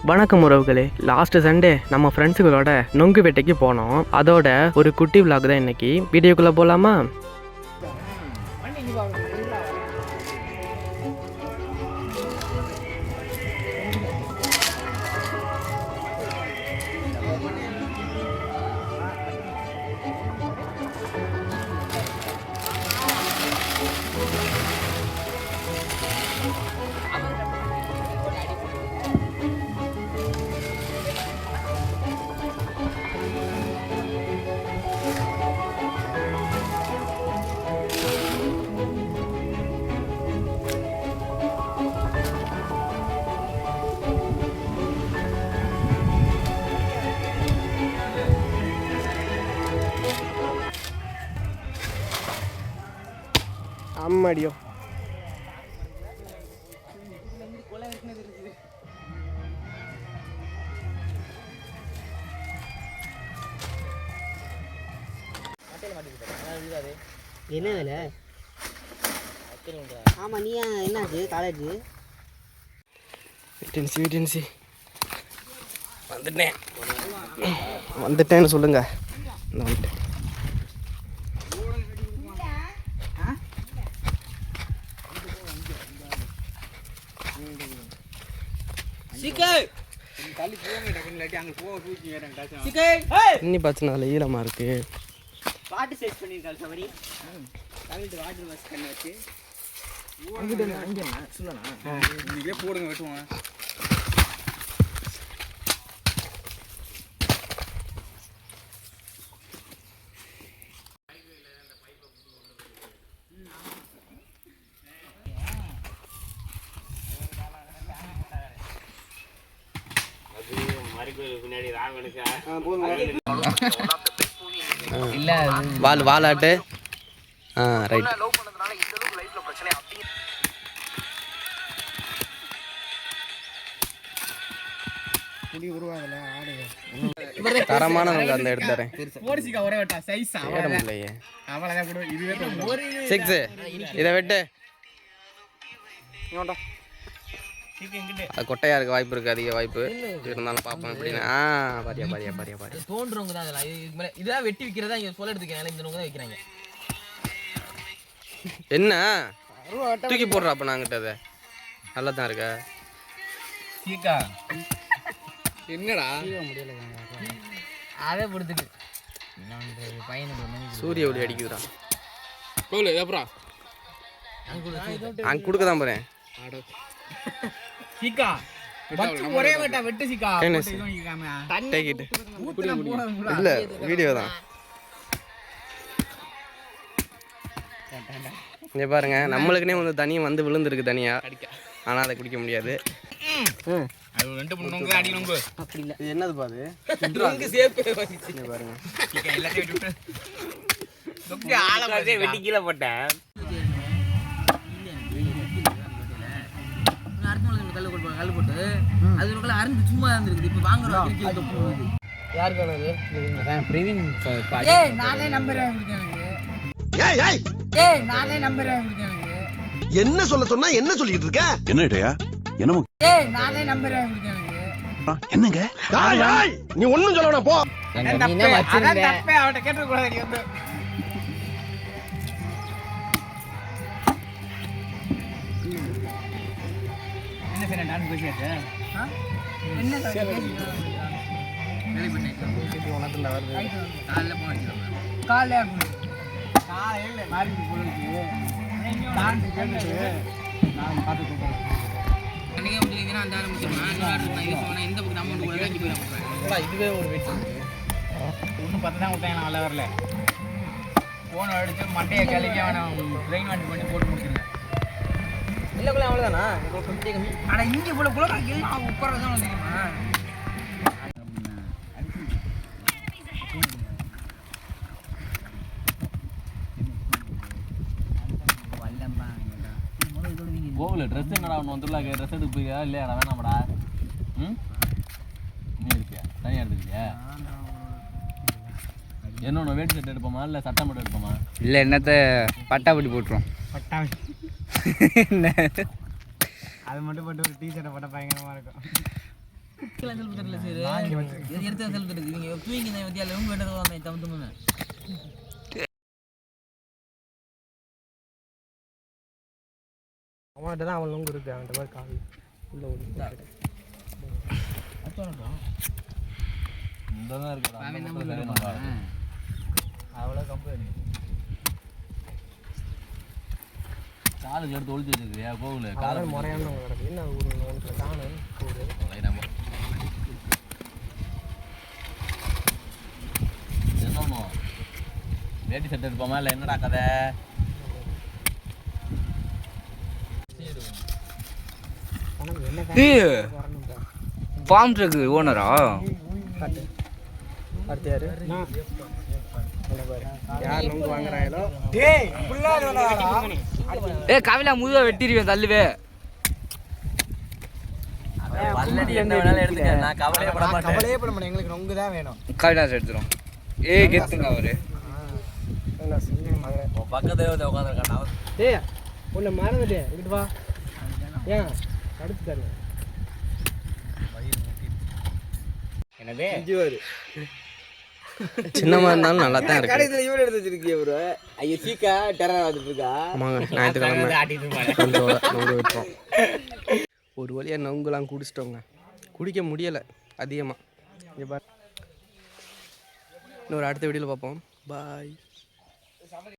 வணக்கம் உறவுகளே, last Sunday நம்ம ஃப்ரெண்ட்ஸுகளோட நொங்கு வேட்டைக்கு போனோம். அதோட ஒரு குட்டி விளாக் தான் இன்னைக்கு. வீடியோக்குள்ள போலாமா? அம்மாடியோ, என்ன வேலை? ஆமாம், நீ என்னாச்சு காலேஜ்? வீட்டன்சி வந்துட்டேன்னு சொல்லுங்க. வந்துட்டேன். தண்ணி பாய்ச்சினால ஈரமாக இருக்கு. வாட்டர் சைஸ் பண்ணியிருக்காரு சவரி. வாட்டர் வாஷ் பண்ணி வச்சு நீங்களே போடுங்க, வெட்டுவாங்க. வாலாட்டு. ரைட். தரமான அந்த எடுத்துறேன். இதை வெட்டு. அது கொட்டையா இருக்க வாய்ப்பு இருக்கு, அதிக வாய்ப்பு இருந்தாலும் பார்ப்போம் எப்படின்னு. பாரியா தோன்றவங்க தான் அதெல்லாம். இதெல்லாம் வெட்டி விற்கிறதா இங்கே சொல்ல எடுத்துக்கிறாங்க. இந்த நோங்க தான் வைக்கிறாங்க. என்ன தூக்கி போடுறா அப்ப நாங்கிட்ட? அதை நல்லா தான் இருக்க. என்னடா அதை கொடுத்துட்டு பையனுக்கு சூரிய ஒளி அடிக்குதுடா. அப்புறம் அங்க கொடுக்க தான் போறேன். ஒரே வெட்டா வெட்டு சிக்கா. இல்ல வீடியோ தான். இங்க பாருங்க, நம்மளுக்குனே வந்து தனியா வந்து விழுந்துருக்கு தனியா. ஆனா அதை குடிக்க முடியாது. இது என்னது பாது? பாருங்க வெட்டி கீழே போட்டேன். கல் போட்டு அது அருந்து சும்மா இருந்துருக்குது. இப்போ வாங்குறோம். யாருக்கு பிரவீன் நானே நம்புறேன். நானே நம்புறேன். என்ன சொல்ல சொன்னா என்ன சொல்லிட்டு இருக்க? என்னடா என்னமோ நானே நம்புறேன். என்னங்க நீ ஒண்ணும் சொல்லணும் போ. அவட்ட கேட்டு கூடாது. நீ வந்து இதுவே ஒரு வெற்றி. ஒன்றும் பத்து தான் விட்டாங்க. நல்லா வரல. போன் அடிச்சு மண்டையை கழிக்க ட்ரெயின் வாண்டி பண்ணி போட்டு முடிச்சிருங்க. இல்லைக்குள்ள அவ்வளோதானா? ஆனால் இங்கே இவ்வளோ குளம் உட்காரதான் வந்துருக்கேன். கோவில் ட்ரெஸ் என்னடா ஒன்று வந்துடலாம். ட்ரெஸ் எடுத்து போய்யா இல்லையாடா? வேணாமடா. நீ இருப்பியா? தனியாக எடுத்துக்கிறியா? என்ன வேட்டி சட்டை எடுப்போமா இல்லை சட்டை மட்டும் எடுப்போமா? இல்லை என்னத்தை பட்டாப்பட்டி போட்டுரும். பட்டாமி அது மட்டும் போட்டு ஒரு டீஷர்ட்டை போட்டால் பயங்கரமாக இருக்கும். அவன்கிட்ட தான் அவன் நொங்கு இருக்கு, அவன்கிட்ட போய் காவி உள்ள அவ்வளோ கம்பெனி காலுக்கு எடுத்து ஒழிச்சு வச்சிருக்கியா கோவில் காலை முறையான கிடக்கு. என்ன ஒரு காணும் என்ன பண்ணுவோம்? வேட்டி சட்டை எடுப்போமா இல்லை என்னடா கதை? ஃபார்ம் ட்ரக் ஓனரா? அடுத்து யாரு? யார் நொங்கு வாங்குறாங்களோ கவிலா முதுவை வெட்டிடுவேன் தள்ளுவே. பல்லடி என்ன வேணாலும் எடுத்துக்க, நான் கவலையே பட மாட்டேன். கவலையே பட மாட்டேன், எங்களுக்கு நொங்கு தான் வேணும். கவிலாஸ் எடுத்துரும். கெத்துங்க அவரு. பக்கத்துல உட்காந்துருக்கான் அவர். ஏய் உன்னை மறந்துட்டேன், இங்கிட்டு வா. ஏன் அடுத்து தரேன். என்னது சின்னமாக இருந்தாலும் நல்லா தான் இருக்கு. கடைசியில் இவன் எடுத்து வச்சிருக்கிய ப்ரோ. ஐயோ சீக்கா டெரர் வந்துட்டு இருக்கா. ஆமாங்க, ஞாயிற்றுக்கிழமை ஆட்டிட்டு இருப்பாங்க. கொஞ்சம் நொங்கு வைப்போம். ஒரு வழியாக நொங்குலாம் குடிச்சிட்டோங்க. குடிக்க முடியலை அதிகமாக. இங்கே பாரு, இன்னொரு அடுத்த வீடியோவில் பார்ப்போம். பாய்.